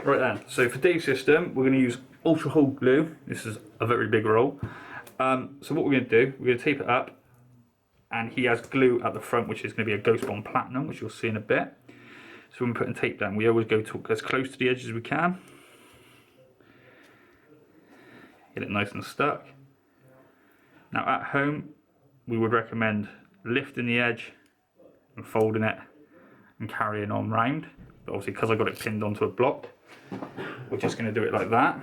Right then, so for Dave's system, we're going to use ultra hold glue. This is a very big roll. So what we're going to do, we're going to tape it up, and he has glue at the front, which is going to be a Ghost Bond Platinum, which you'll see in a bit. So when we're putting tape down, we always go to as close to the edge as we can. Get it nice and stuck. Now at home, we would recommend lifting the edge and folding it and carrying on round. But obviously, because I got it pinned onto a block, we're just going to do it like that.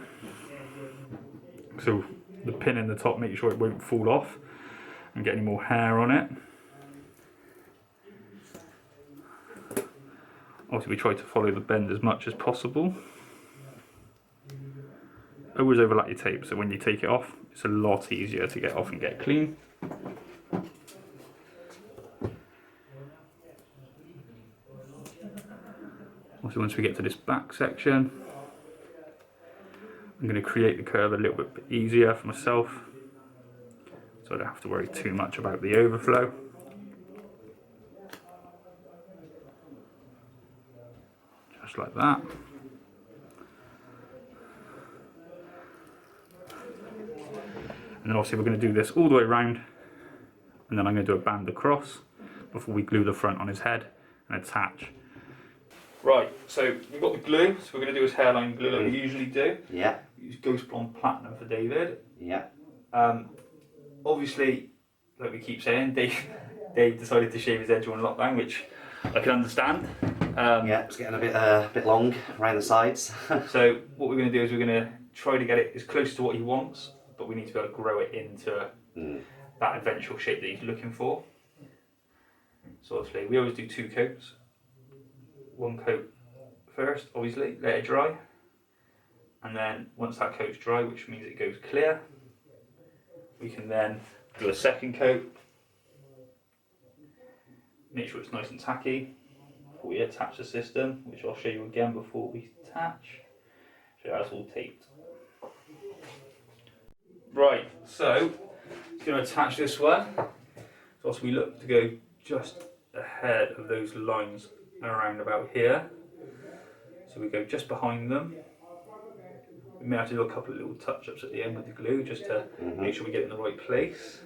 So the pin in the top, make sure it won't fall off and get any more hair on it. Obviously we try to follow the bend as much as possible. Always overlap your tape, so when you take it off, it's a lot easier to get off and get clean. Also, once we get to this back section, I'm going to create the curve a little bit easier for myself, so I don't have to worry too much about the overflow. Just like that. And then obviously we're going to do this all the way around, and then I'm going to do a band across before we glue the front on his head and attach. Right, so we've got the glue, so we're going to do his hairline glue like we usually do. Yeah. Use Ghost Blonde Platinum for David. Yeah. Obviously, like we keep saying, Dave decided to shave his edge on lockdown, which I can understand. Yeah, it's getting a bit long around the sides. So what we're going to do is we're going to try to get it as close to what he wants, but we need to be able to grow it into that eventual shape that he's looking for. So obviously we always do 2 coats. 1 coat first, obviously, let it dry, and then once that coat's dry, which means it goes clear, we can then do a 2nd coat. Make sure it's nice and tacky before we attach the system, which I'll show you again before we attach. So that's all taped. Right, so it's going to attach this one. So also we look to go just ahead of those lines around about here. So we go just behind them. We may have to do a couple of little touch-ups at the end with the glue just to make sure we get it in the right place.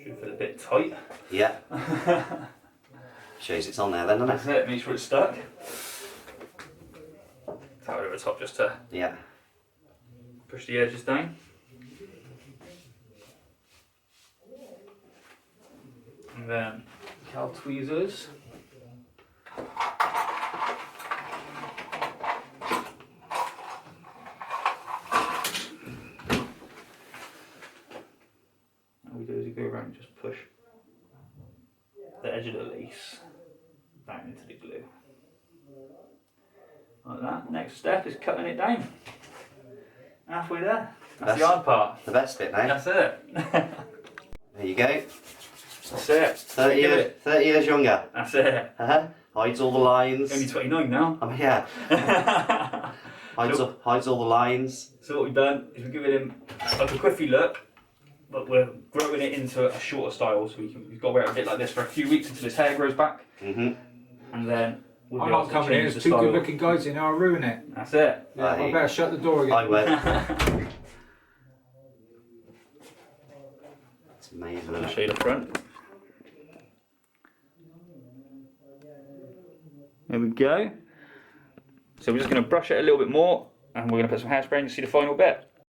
Should feel a bit tight. Yeah. Shows it's on there then, doesn't it? That's it, make sure it's stuck. Tap it over the top just to push the edges down. And then cal tweezers. All we do is we go around and just push the edge of the lace down into the glue. Like that. Next step is cutting it down. Halfway there. That's the hard part. The best bit now. That's it. There you go. That's it. 30 years younger. That's it. Hides all the lines. Only 29 now. Oh yeah. hides all the lines. So what we've done is we're giving him like a quiffy look, but we're growing it into a shorter style, so we've got to wear it a bit like this for a few weeks until his hair grows back. And then we'll I'm not coming in, there's 2 good looking guys in here, I'll ruin it. That's it. Yeah, I better shut the door again. I will. It's amazing. I'll show you the front. There we go. So we're just going to brush it a little bit more, and we're going to put some hairspray in to see the final bit.